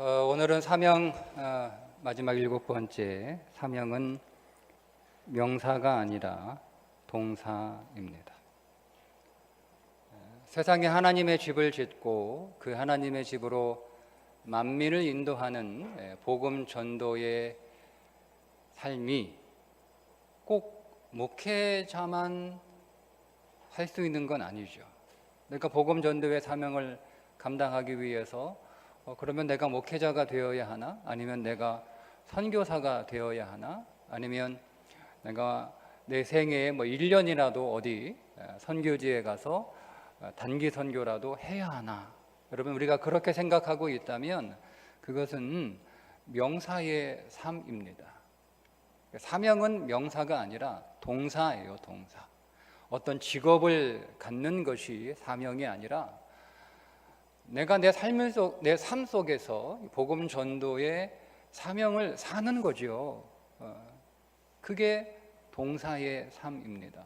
오늘은 사명 마지막 7번째 사명은 명사가 아니라 동사입니다. 세상에 하나님의 집을 짓고 그 하나님의 집으로 만민을 인도하는 복음 전도의 삶이 꼭 목회자만 할 수 있는 건 아니죠. 그러니까 복음 전도의 사명을 감당하기 위해서 그러면 내가 목회자가 되어야 하나? 아니면 내가 선교사가 되어야 하나? 아니면 내가 내 생애에 1년이라도 어디 선교지에 가서 단기 선교라도 해야 하나? 여러분, 우리가 그렇게 생각하고 있다면 그것은 명사의 삶입니다. 사명은 명사가 아니라 동사예요, 동사. 어떤 직업을 갖는 것이 사명이 아니라 내가 내 삶 속에서 복음 전도의 사명을 사는 거죠. 그게 동사의 삶입니다.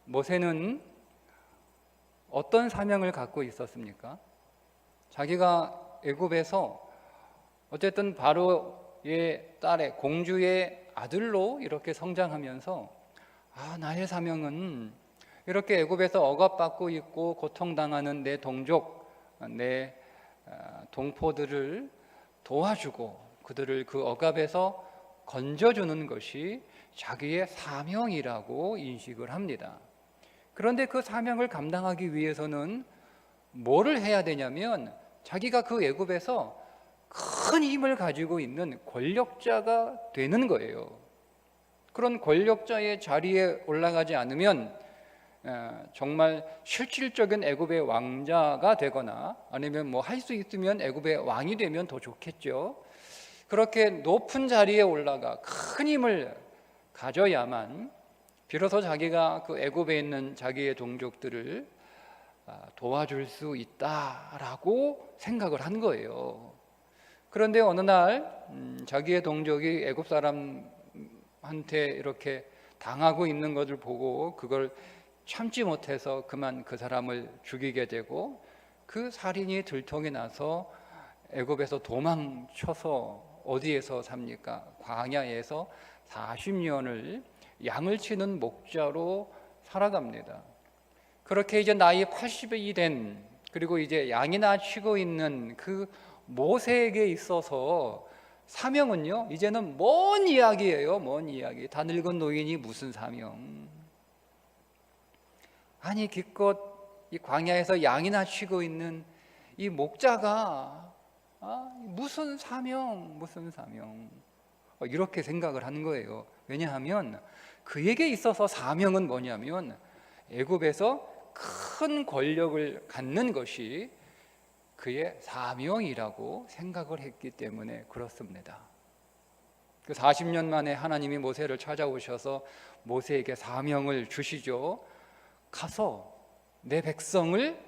모세는 어떤 사명을 갖고 있었습니까? 자기가 애굽에서 어쨌든 바로의 딸의 공주의 아들로 이렇게 성장하면서 나의 사명은 이렇게 애굽에서 억압받고 있고 고통당하는 내 동족, 내 동포들을 도와주고 그들을 그 억압에서 건져주는 것이 자기의 사명이라고 인식을 합니다. 그런데 그 사명을 감당하기 위해서는 뭐를 해야 되냐면 자기가 그 애굽에서 큰 힘을 가지고 있는 권력자가 되는 거예요. 그런 권력자의 자리에 올라가지 않으면 정말 실질적인 애굽의 왕자가 되거나 아니면 할 수 있으면 애굽의 왕이 되면 더 좋겠죠. 그렇게 높은 자리에 올라가 큰 힘을 가져야만 비로소 자기가 그 애굽에 있는 자기의 동족들을 도와줄 수 있다라고 생각을 한 거예요. 그런데 어느 날 자기의 동족이 애굽 사람한테 이렇게 당하고 있는 것을 보고 그걸 참지 못해서 그만 그 사람을 죽이게 되고 그 살인이 들통이 나서 애굽에서 도망쳐서 어디에서 삽니까? 광야에서 40년을 양을 치는 목자로 살아갑니다. 그렇게 이제 나이 80이 된 그리고 이제 양이나 치고 있는 그 모세에게 있어서 사명은요 이제는 먼 이야기예요. 먼 이야기. 다 늙은 노인이 무슨 사명? 아니 기껏 이 광야에서 양이나 치고 있는 이 목자가 무슨 사명, 무슨 사명 이렇게 생각을 하는 거예요. 왜냐하면 그에게 있어서 사명은 뭐냐면 애굽에서 큰 권력을 갖는 것이 그의 사명이라고 생각을 했기 때문에 그렇습니다. 그 40년 만에 하나님이 모세를 찾아오셔서 모세에게 사명을 주시죠. 가서 내 백성을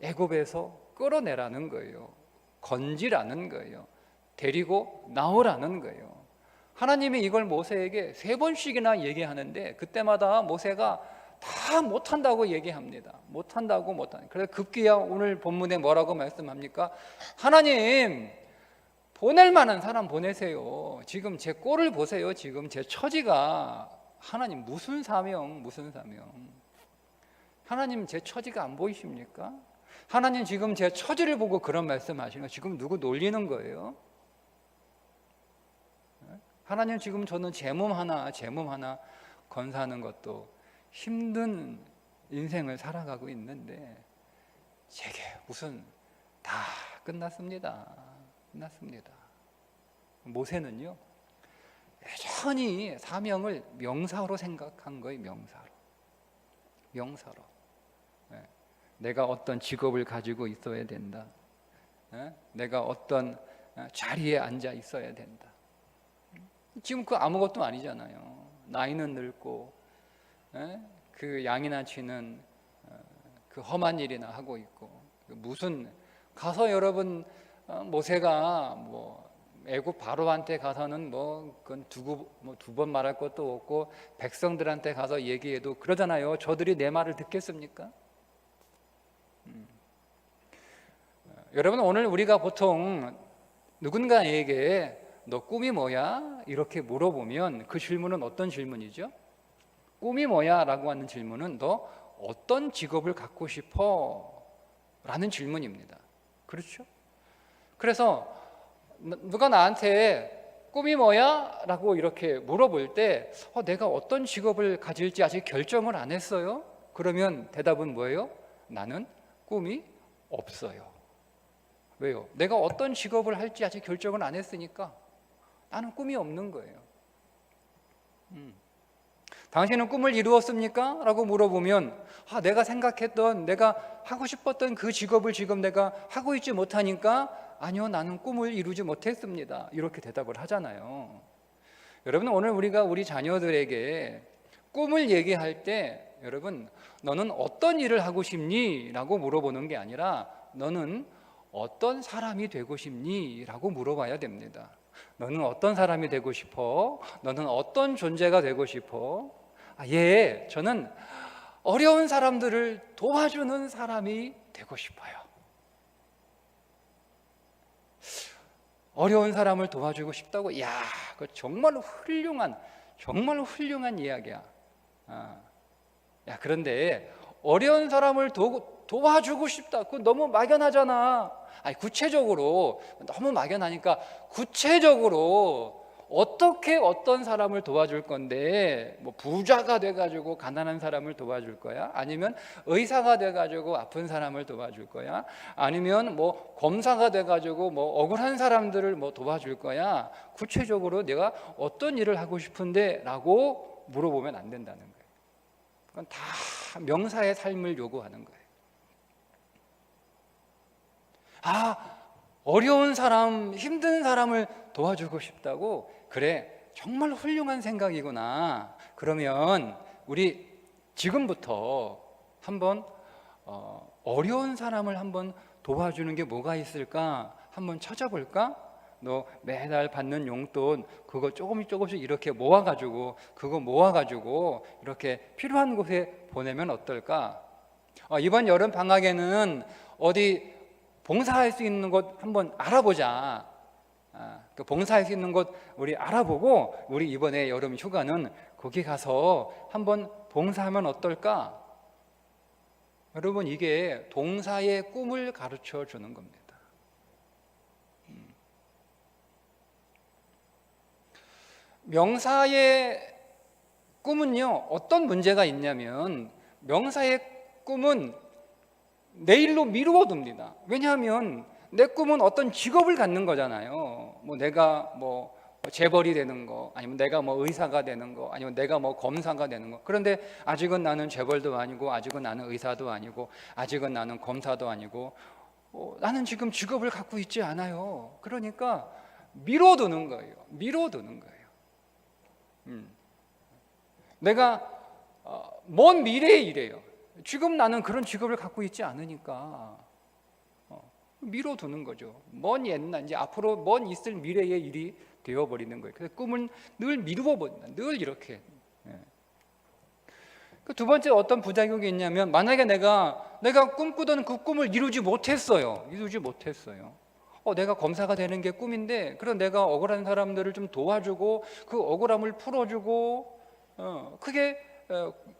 애굽에서 끌어내라는 거예요. 건지라는 거예요. 데리고 나오라는 거예요. 하나님이 이걸 모세에게 3번씩이나 얘기하는데 그때마다 모세가 다 못한다고 얘기합니다. 못한다고. 그래서 급기야 오늘 본문에 뭐라고 말씀합니까? 하나님 보낼 만한 사람 보내세요. 지금 제 꼴을 보세요. 지금 제 처지가. 하나님 무슨 사명, 무슨 사명. 하나님 제 처지가 안 보이십니까? 하나님 지금 제 처지를 보고 그런 말씀하시는 거 지금 누구 놀리는 거예요? 하나님 지금 저는 제 몸 하나 건사하는 것도 힘든 인생을 살아가고 있는데 제게 무슨 다 끝났습니다. 끝났습니다. 모세는요 여전히 사명을 명사로 생각한 거예요. 명사로. 내가 어떤 직업을 가지고 있어야 된다. 내가 어떤 자리에 앉아 있어야 된다. 지금 그 아무것도 아니잖아요. 나이는 늙고 그 양이나 치는 그 험한 일이나 하고 있고 무슨 가서 여러분 모세가 애굽 바로한테 가서는 그건 두 번 말할 것도 없고 백성들한테 가서 얘기해도 그러잖아요. 저들이 내 말을 듣겠습니까? 여러분, 오늘 우리가 보통 누군가에게 너 꿈이 뭐야? 이렇게 물어보면 그 질문은 어떤 질문이죠? 꿈이 뭐야? 라고 하는 질문은 너 어떤 직업을 갖고 싶어? 라는 질문입니다. 그렇죠? 그래서 누가 나한테 꿈이 뭐야? 라고 이렇게 물어볼 때 내가 어떤 직업을 가질지 아직 결정을 안 했어요? 그러면 대답은 뭐예요? 나는 꿈이 없어요. 왜요? 내가 어떤 직업을 할지 아직 결정을 안 했으니까 나는 꿈이 없는 거예요. 당신은 꿈을 이루었습니까? 라고 물어보면 내가 생각했던, 내가 하고 싶었던 그 직업을 지금 내가 하고 있지 못하니까 아니요, 나는 꿈을 이루지 못했습니다. 이렇게 대답을 하잖아요. 여러분, 오늘 우리가 우리 자녀들에게 꿈을 얘기할 때 여러분, 너는 어떤 일을 하고 싶니? 라고 물어보는 게 아니라 너는 어떤 사람이 되고 싶니? 라고 물어봐야 됩니다. 너는 어떤 사람이 되고 싶어? 너는 어떤 존재가 되고 싶어? 저는 어려운 사람들을 도와주는 사람이 되고 싶어요. 어려운 사람을 도와주고 싶다고? 그거 정말 훌륭한 이야기야. 그런데 어려운 사람을 도와주고 싶다. 그거 너무 막연하잖아. 구체적으로, 너무 막연하니까 구체적으로 어떻게 어떤 사람을 도와줄 건데, 뭐 부자가 돼가지고 가난한 사람을 도와줄 거야? 아니면 의사가 돼가지고 아픈 사람을 도와줄 거야? 아니면 뭐 검사가 돼가지고 뭐 억울한 사람들을 뭐 도와줄 거야? 구체적으로 내가 어떤 일을 하고 싶은데? 라고 물어보면 안 된다는 거예요. 그건 다 명사의 삶을 요구하는 거예요. 어려운 사람, 힘든 사람을 도와주고 싶다고? 그래, 정말 훌륭한 생각이구나. 그러면 우리 지금부터 한번 어려운 사람을 한번 도와주는 게 뭐가 있을까? 한번 찾아볼까? 너 매달 받는 용돈 그거 조금씩 이렇게 모아가지고 이렇게 필요한 곳에 보내면 어떨까? 이번 여름 방학에는 어디 봉사할 수 있는 곳 한번 알아보자. 그 봉사할 수 있는 곳 우리 알아보고 우리 이번에 여름 휴가는 거기 가서 한번 봉사하면 어떨까? 여러분, 이게 동사의 꿈을 가르쳐 주는 겁니다. 명사의 꿈은요, 어떤 문제가 있냐면 명사의 꿈은 내일로 미루어둡니다. 왜냐하면 내 꿈은 어떤 직업을 갖는 거잖아요. 내가 재벌이 되는 거, 아니면 내가 의사가 되는 거, 아니면 내가 검사가 되는 거. 그런데 아직은 나는 재벌도 아니고, 아직은 나는 의사도 아니고, 아직은 나는 검사도 아니고, 나는 지금 직업을 갖고 있지 않아요. 그러니까 미뤄두는 거예요. 내가 먼 미래에 이래요. 지금 나는 그런 직업을 갖고 있지 않으니까 미뤄두는 거죠. 먼 옛날, 이제 앞으로 먼 있을 미래의 일이 되어버리는 거예요. 그래서 꿈은 늘 미루어 버린다. 늘 이렇게. 그 두 번째 어떤 부작용이 있냐면, 만약에 내가 꿈꾸던 그 꿈을 이루지 못했어요. 내가 검사가 되는 게 꿈인데, 그럼 내가 억울한 사람들을 좀 도와주고 그 억울함을 풀어주고 그게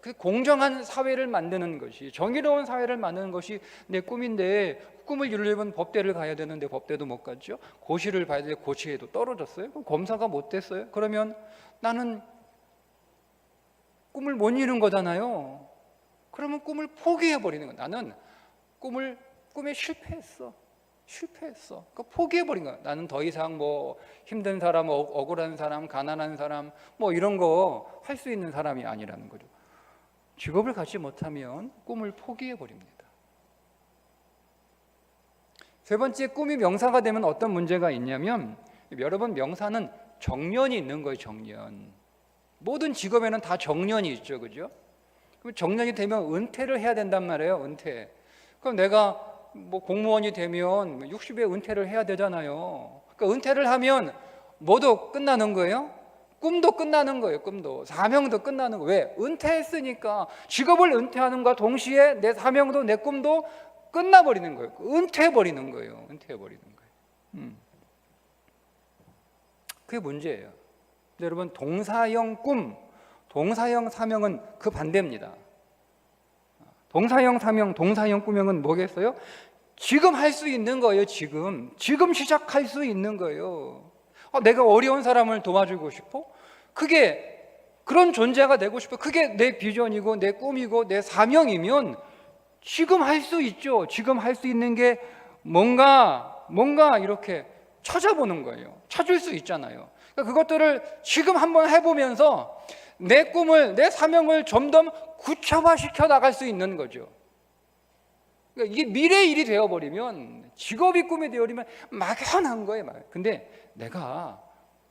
그 공정한 사회를 만드는 것이, 정의로운 사회를 만드는 것이 내 꿈인데, 꿈을 이루려면 법대를 가야 되는데 법대도 못 갔죠. 고시를 봐야 되는데 고시에도 떨어졌어요. 그럼 검사가 못 됐어요. 그러면 나는 꿈을 못 이룬 거잖아요. 그러면 꿈을 포기해버리는 거야. 나는 꿈에 실패했어. 그러니까 포기해버린 거야. 나는 더 이상 힘든 사람, 억울한 사람, 가난한 사람 이런 거 할 수 있는 사람이 아니라는 거죠. 직업을 갖지 못하면 꿈을 포기해버립니다. 세 번째, 꿈이 명사가 되면 어떤 문제가 있냐면, 여러분, 명사는 정년이 있는 거예요. 정년. 모든 직업에는 다 정년이 있죠. 그죠? 그럼 정년이 되면 은퇴를 해야 된단 말이에요. 은퇴. 그럼 내가 공무원이 되면 60에 은퇴를 해야 되잖아요. 그러니까 은퇴를 하면 뭐도 끝나는 거예요? 꿈도 끝나는 거예요. 꿈도. 사명도 끝나는 거예요. 왜? 은퇴했으니까. 직업을 은퇴하는 것과 동시에 내 사명도 내 꿈도 끝나버리는 거예요. 은퇴해버리는 거예요. 은퇴해버리는 거예요. 그게 문제예요. 여러분, 동사형 꿈, 동사형 사명은 그 반대입니다. 동사형 사명, 동사형 꿈명은 뭐겠어요? 지금 할 수 있는 거예요. 지금 시작할 수 있는 거예요. 내가 어려운 사람을 도와주고 싶어? 그런 존재가 되고 싶어. 그게 내 비전이고 내 꿈이고 내 사명이면 지금 할 수 있죠. 지금 할 수 있는 게 뭔가 이렇게 찾아보는 거예요. 찾을 수 있잖아요. 그러니까 그것들을 지금 한번 해보면서 내 꿈을, 내 사명을 점점 구체화시켜 나갈 수 있는 거죠. 그러니까 이게 미래의 일이 되어버리면, 직업이 꿈이 되어버리면 막연한 거예요. 근데 내가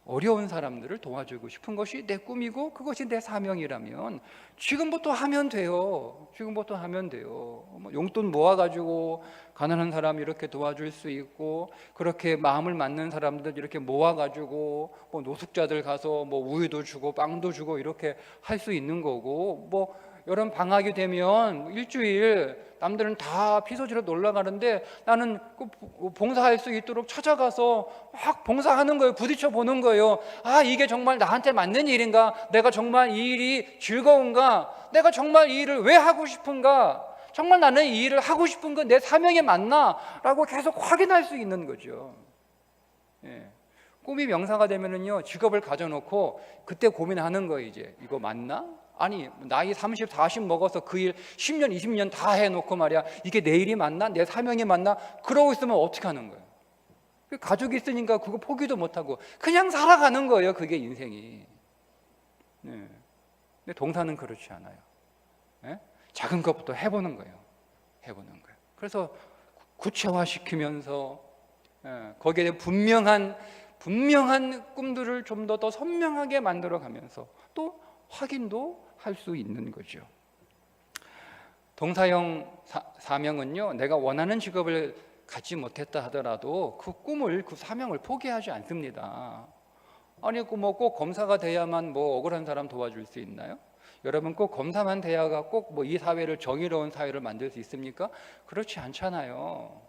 어려운 사람들을 도와주고 싶은 것이 내 꿈이고 그것이 내 사명이라면 지금부터 하면 돼요. 지금부터 하면 돼요. 용돈 모아가지고 가난한 사람 이렇게 도와줄 수 있고, 그렇게 마음을 맞는 사람들 이렇게 모아가지고 노숙자들 가서 우유도 주고 빵도 주고 이렇게 할 수 있는 거고, 여름 방학이 되면 일주일 남들은 다 피서지로 놀러 가는데 나는 봉사할 수 있도록 찾아가서 막 봉사하는 거예요. 부딪혀 보는 거예요. 이게 정말 나한테 맞는 일인가? 내가 정말 이 일이 즐거운가? 내가 정말 이 일을 왜 하고 싶은가? 정말 나는 이 일을 하고 싶은 건 내 사명에 맞나? 라고 계속 확인할 수 있는 거죠. 꿈이 명사가 되면은요, 직업을 가져놓고 그때 고민하는 거예요. 이제 이거 맞나? 아니, 나이 30, 40 먹어서 그 일 10년, 20년 다 해놓고 말이야, 이게 내 일이 맞나? 내 사명이 맞나? 그러고 있으면 어떻게 하는 거예요? 가족이 있으니까 그거 포기도 못하고 그냥 살아가는 거예요. 그게 인생이. 근데 동사는 그렇지 않아요. 작은 것부터 해보는 거예요. 해보는 거예요. 그래서 구체화시키면서 거기에 분명한 꿈들을 좀 더 선명하게 만들어가면서 또 확인도 할 수 있는 거죠. 동사형 사명은요, 내가 원하는 직업을 갖지 못했다 하더라도 그 꿈을, 그 사명을 포기하지 않습니다. 아니, 꼭 검사가 돼야만 억울한 사람 도와줄 수 있나요? 여러분, 꼭 검사만 돼야가 꼭 이 사회를 정의로운 사회를 만들 수 있습니까? 그렇지 않잖아요.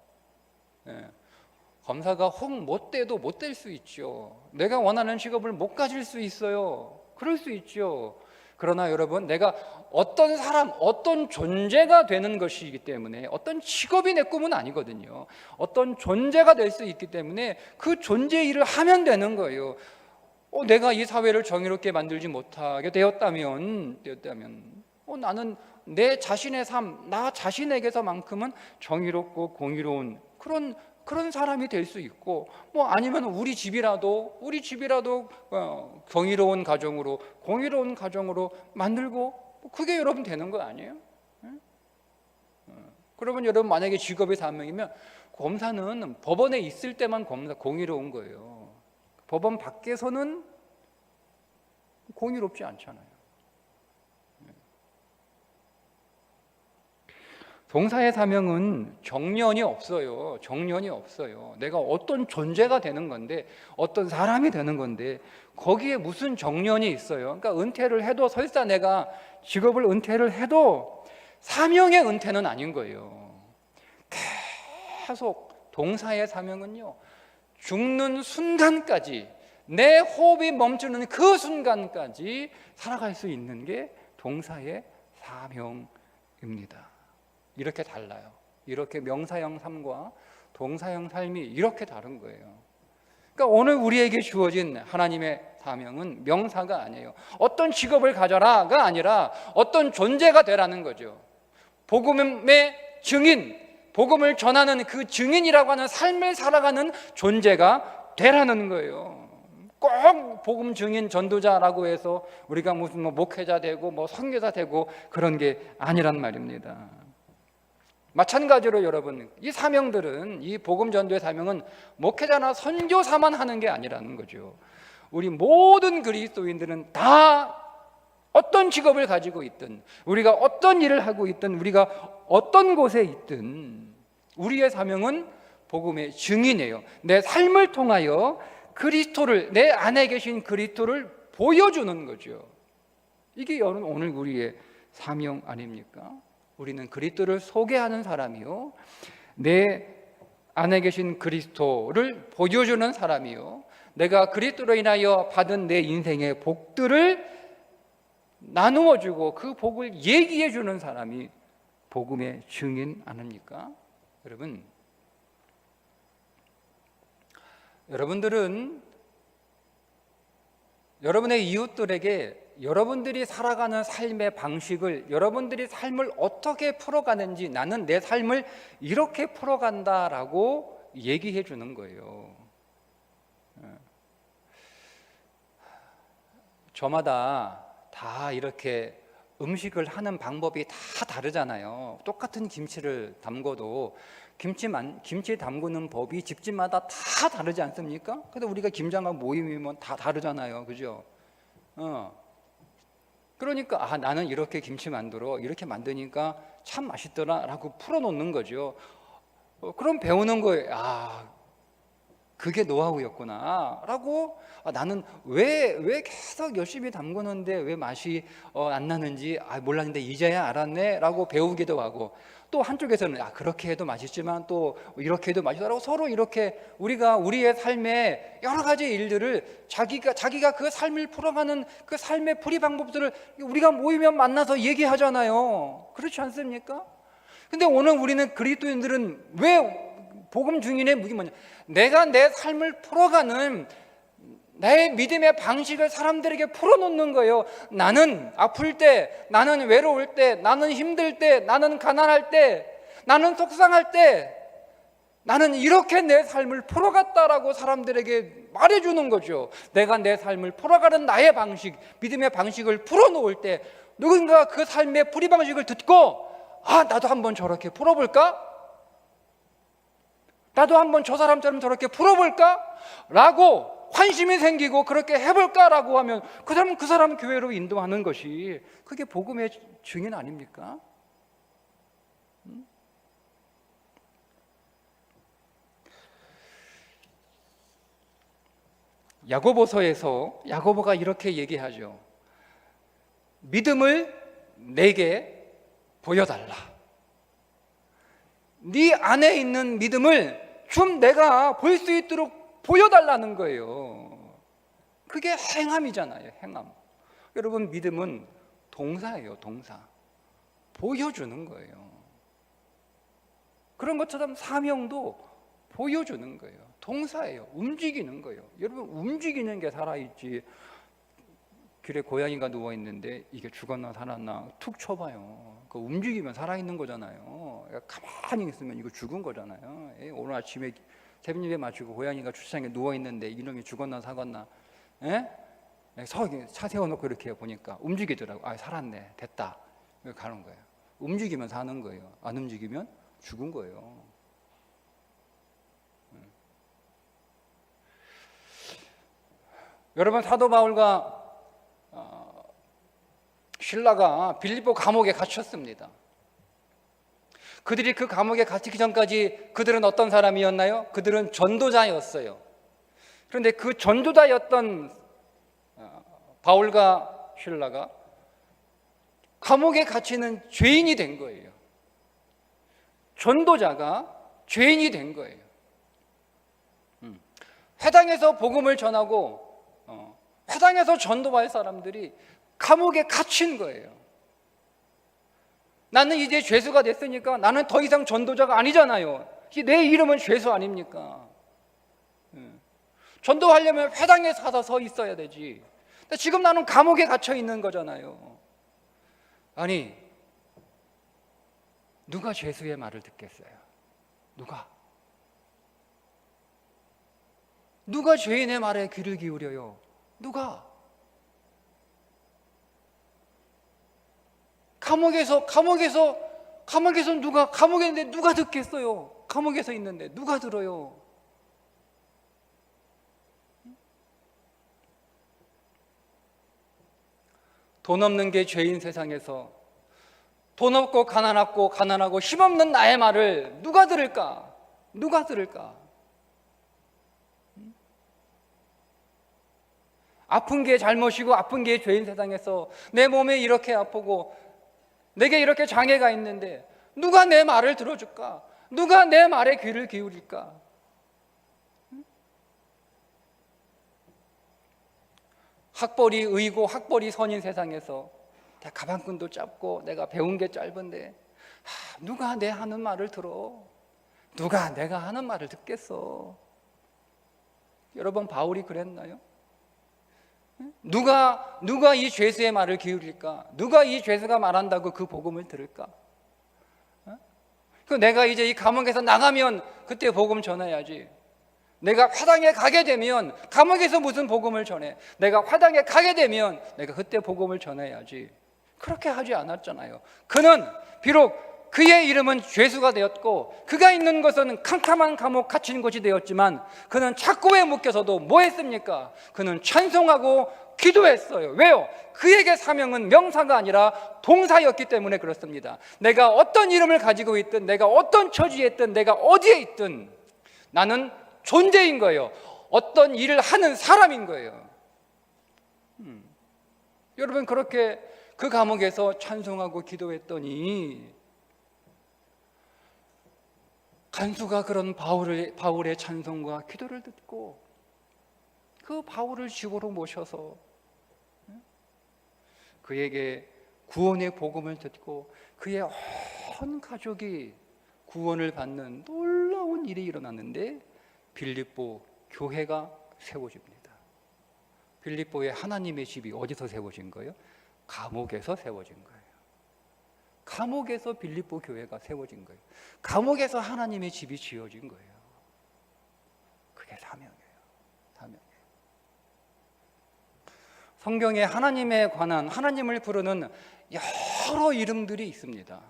검사가 못 돼도 못 될 수 있죠. 내가 원하는 직업을 못 가질 수 있어요. 그럴 수 있죠. 그러나 여러분, 내가 어떤 사람, 어떤 존재가 되는 것이기 때문에, 어떤 직업이 내 꿈은 아니거든요. 어떤 존재가 될 수 있기 때문에 그 존재 일을 하면 되는 거예요. 내가 이 사회를 정의롭게 만들지 못하게 되었다면 나는 내 자신의 삶, 나 자신에게서만큼은 정의롭고 공의로운 그런 사람이 될 수 있고, 아니면 우리 집이라도 경이로운 가정으로, 공의로운 가정으로 만들고, 그게 여러분 되는 거 아니에요? 그러면 여러분, 만약에 직업이 사명이면 검사는 법원에 있을 때만 공의로운 거예요. 법원 밖에서는 공의롭지 않잖아요. 동사의 사명은 정년이 없어요. 정년이 없어요. 내가 어떤 존재가 되는 건데, 어떤 사람이 되는 건데, 거기에 무슨 정년이 있어요? 그러니까 은퇴를 해도, 설사 내가 직업을 은퇴를 해도 사명의 은퇴는 아닌 거예요. 계속 동사의 사명은요, 죽는 순간까지, 내 호흡이 멈추는 그 순간까지 살아갈 수 있는 게 동사의 사명입니다. 이렇게 달라요. 이렇게 명사형 삶과 동사형 삶이 이렇게 다른 거예요. 그러니까 오늘 우리에게 주어진 하나님의 사명은 명사가 아니에요. 어떤 직업을 가져라가 아니라 어떤 존재가 되라는 거죠. 복음의 증인, 복음을 전하는 그 증인이라고 하는 삶을 살아가는 존재가 되라는 거예요. 꼭 복음 증인 전도자라고 해서 우리가 무슨 목회자 되고 선교사 되고 그런 게 아니란 말입니다. 마찬가지로 여러분, 이 사명들은, 이 복음 전도의 사명은 목회자나 선교사만 하는 게 아니라는 거죠. 우리 모든 그리스도인들은 다 어떤 직업을 가지고 있든, 우리가 어떤 일을 하고 있든, 우리가 어떤 곳에 있든 우리의 사명은 복음의 증인이에요. 내 삶을 통하여 그리스도를, 내 안에 계신 그리스도를 보여주는 거죠. 이게 오늘 우리의 사명 아닙니까? 우리는 그리스도를 소개하는 사람이요, 내 안에 계신 그리스도를 보여주는 사람이요, 내가 그리스도로 인하여 받은 내 인생의 복들을 나누어주고 그 복을 얘기해주는 사람이 복음의 증인 아닙니까? 여러분, 여러분들은 여러분의 이웃들에게 여러분들이 살아가는 삶의 방식을, 여러분들이 삶을 어떻게 풀어가는지, 나는 내 삶을 이렇게 풀어간다라고 얘기해 주는 거예요. 저마다 다 이렇게 음식을 하는 방법이 다 다르잖아요. 똑같은 김치를 담궈도 김치 담그는 법이 집집마다 다 다르지 않습니까? 근데 우리가 김장각 모임이면 다 다르잖아요. 그죠? 그러니까 나는 이렇게 김치 만들어, 이렇게 만드니까 참 맛있더라라고 풀어놓는 거죠. 그럼 배우는 거예요. 그게 노하우였구나 라고. 나는 왜 계속 열심히 담그는데 왜 맛이 안 나는지 몰랐는데 이제야 알았네 라고 배우기도 하고, 또 한쪽에서는 그렇게 해도 맛있지만 또 이렇게 해도 맛있다라고 서로 이렇게 우리가 우리의 삶의 여러 가지 일들을 자기가 그 삶을 풀어가는 그 삶의 풀이 방법들을 우리가 모이면 만나서 얘기하잖아요. 그렇지 않습니까? 근데 오늘 우리는 그리스도인들은 왜 복음 증인의 무기 뭐냐? 내가 내 삶을 풀어가는 나의 믿음의 방식을 사람들에게 풀어놓는 거예요. 나는 아플 때, 나는 외로울 때, 나는 힘들 때, 나는 가난할 때, 나는 속상할 때, 나는 이렇게 내 삶을 풀어갔다라고 사람들에게 말해주는 거죠. 내가 내 삶을 풀어가는 나의 방식, 믿음의 방식을 풀어놓을 때 누군가 그 삶의 풀이 방식을 듣고 나도 한번 저렇게 풀어볼까? 나도 한번 저 사람처럼 저렇게 풀어볼까? 라고 관심이 생기고 그렇게 해볼까라고 하면 그 사람 교회로 인도하는 것이 그게 복음의 증인 아닙니까? 야고보서에서 야고보가 이렇게 얘기하죠. 믿음을 내게 보여달라. 네 안에 있는 믿음을 좀 내가 볼 수 있도록 보여달라는 거예요. 그게 행함이잖아요. 행함. 여러분, 믿음은 동사예요. 동사. 보여주는 거예요. 그런 것처럼 사명도 보여주는 거예요. 동사예요. 움직이는 거예요. 여러분, 움직이는 게 살아있지. 길에 고양이가 누워있는데 이게 죽었나 살았나 툭 쳐봐요. 그 움직이면 살아있는 거잖아요. 가만히 있으면 이거 죽은 거잖아요. 오늘 아침에 새벽 예배 마치고 고양이가 주차장에 누워있는데 이놈이 죽었나 살았나, 차 세워놓고 이렇게 보니까 움직이더라고. 살았네, 됐다, 가는 거예요. 움직이면 사는 거예요. 안 움직이면 죽은 거예요. 여러분, 사도 바울과 실라가 빌립보 감옥에 갇혔습니다. 그들이 그 감옥에 갇히기 전까지 그들은 어떤 사람이었나요? 그들은 전도자였어요. 그런데 그 전도자였던 바울과 실라가 감옥에 갇히는 죄인이 된 거예요. 전도자가 죄인이 된 거예요. 회당에서 복음을 전하고 회당에서 전도할 사람들이 감옥에 갇힌 거예요. 나는 이제 죄수가 됐으니까 나는 더 이상 전도자가 아니잖아요. 내 이름은 죄수 아닙니까? 전도하려면 회당에 가서 서 있어야 되지. 근데 지금 나는 감옥에 갇혀 있는 거잖아요. 아니, 누가 죄수의 말을 듣겠어요? 누가 죄인의 말에 귀를 기울여요? 누가? 감옥에서 감옥에 있는데 누가 듣겠어요? 감옥에서 있는데 누가 들어요? 돈 없는 게 죄인 세상에서 돈 없고 가난하고 힘없는 나의 말을 누가 들을까? 아픈 게 잘못이고 아픈 게 죄인 세상에서 내 몸에 이렇게 아프고 내게 이렇게 장애가 있는데 누가 내 말을 들어줄까? 누가 내 말에 귀를 기울일까? 학벌이 의고 학벌이 선인 세상에서 가방끈도 짧고 내가 배운 게 짧은데 누가 내 하는 말을 들어? 누가 내가 하는 말을 듣겠어? 여러분, 바울이 그랬나요? 누가 이 죄수의 말을 기울일까? 누가 이 죄수가 말한다고 그 복음을 들을까? 내가 이제 이 감옥에서 나가면 그때 복음 전해야지. 내가 화당에 가게 되면 감옥에서 무슨 복음을 전해? 내가 화당에 가게 되면 내가 그때 복음을 전해야지. 그렇게 하지 않았잖아요. 그는 비록 그의 이름은 죄수가 되었고 그가 있는 것은 캄캄한 감옥 갇힌 곳이 되었지만 그는 착고에 묶여서도 뭐 했습니까? 그는 찬송하고 기도했어요. 왜요? 그에게 사명은 명사가 아니라 동사였기 때문에 그렇습니다. 내가 어떤 이름을 가지고 있든 내가 어떤 처지에 있든 내가 어디에 있든 나는 존재인 거예요. 어떤 일을 하는 사람인 거예요. 여러분, 그렇게 그 감옥에서 찬송하고 기도했더니 간수가 그런 바울의 찬송과 기도를 듣고 그 바울을 집으로 모셔서 그에게 구원의 복음을 듣고 그의 온 가족이 구원을 받는 놀라운 일이 일어났는데 빌립보 교회가 세워집니다. 빌립보의 하나님의 집이 어디서 세워진 거예요? 감옥에서 세워진 거예요. 감옥에서 빌립보 교회가 세워진 거예요. 감옥에서 하나님의 집이 지어진 거예요. 그게 사명이에요. 사명이에요. 성경에 하나님에 관한, 하나님을 부르는 여러 이름들이 있습니다.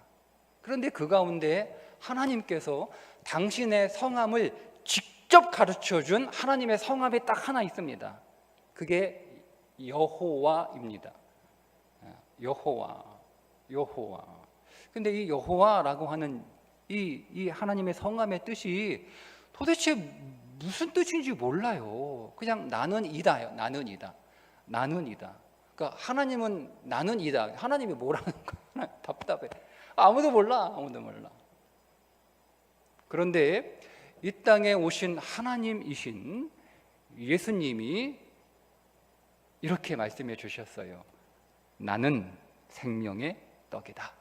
그런데 그 가운데 하나님께서 당신의 성함을 직접 가르쳐준 하나님의 성함이 딱 하나 있습니다. 그게 여호와입니다. 여호와. 근데 이 여호와라고 하는 이 하나님의 성함의 뜻이 도대체 무슨 뜻인지 몰라요. 그냥 나는 이다요. 나는 이다. 그러니까 하나님은 나는 이다. 하나님이 뭐라는 거야? 답답해. 아무도 몰라. 그런데 이 땅에 오신 하나님이신 예수님이 이렇게 말씀해 주셨어요. 나는 생명의 떡이다.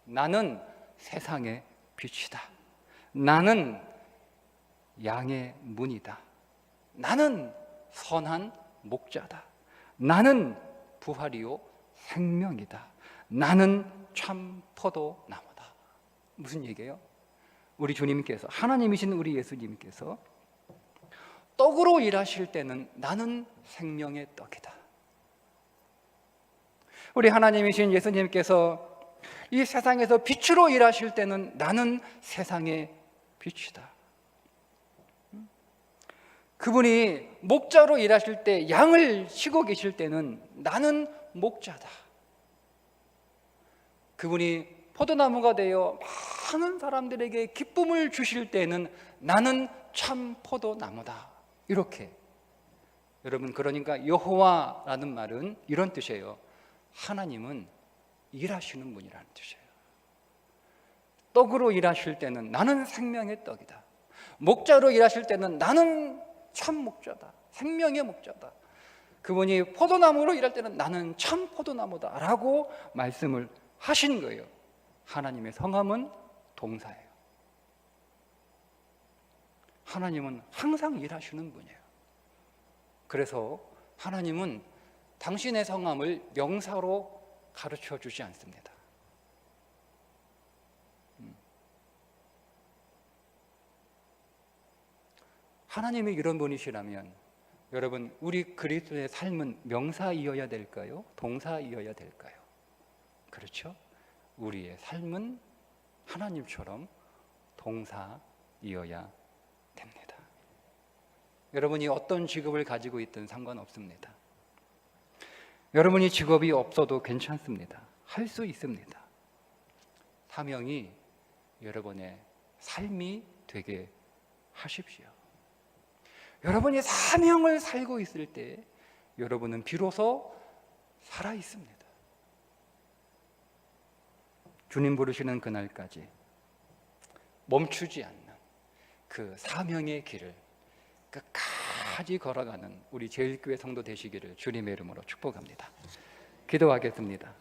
나는 세상의 빛이다. 나는 양의 문이다. 나는 선한 목자다. 나는 부활이요 생명이다. 나는 참 포도나무다. 무슨 얘기예요? 우리 주님께서, 하나님이신 우리 예수님께서 떡으로 일하실 때는 나는 생명의 떡이다. 우리 하나님이신 예수님께서 이 세상에서 빛으로 일하실 때는 나는 세상의 빛이다. 그분이 목자로 일하실 때, 양을 치고 계실 때는 나는 목자다. 그분이 포도나무가 되어 많은 사람들에게 기쁨을 주실 때는 나는 참 포도나무다. 이렇게. 여러분, 그러니까 여호와라는 말은 이런 뜻이에요. 하나님은 일하시는 분이라는 뜻이에요. 떡으로 일하실 때는 나는 생명의 떡이다. 목자로 일하실 때는 나는 참 목자다. 생명의 목자다. 그분이 포도나무로 일할 때는 나는 참 포도나무다 라고 말씀을 하신 거예요. 하나님의 성함은 동사예요. 하나님은 항상 일하시는 분이에요. 그래서 하나님은 당신의 성함을 명사로 가르쳐 주지 않습니다. 하나님이 이런 분이시라면 여러분, 우리 그리스도의 삶은 명사이어야 될까요? 동사이어야 될까요? 그렇죠? 우리의 삶은 하나님처럼 동사이어야 됩니다. 여러분이 어떤 직업을 가지고 있든 상관없습니다. 여러분이 직업이 없어도 괜찮습니다. 할 수 있습니다. 사명이 여러분의 삶이 되게 하십시오. 여러분이 사명을 살고 있을 때 여러분은 비로소 살아 있습니다. 주님 부르시는 그날까지 멈추지 않는 그 사명의 길을 끝까지 걸어가는 우리 제일교회 성도 되시기를 주님의 이름으로 축복합니다. 기도하겠습니다.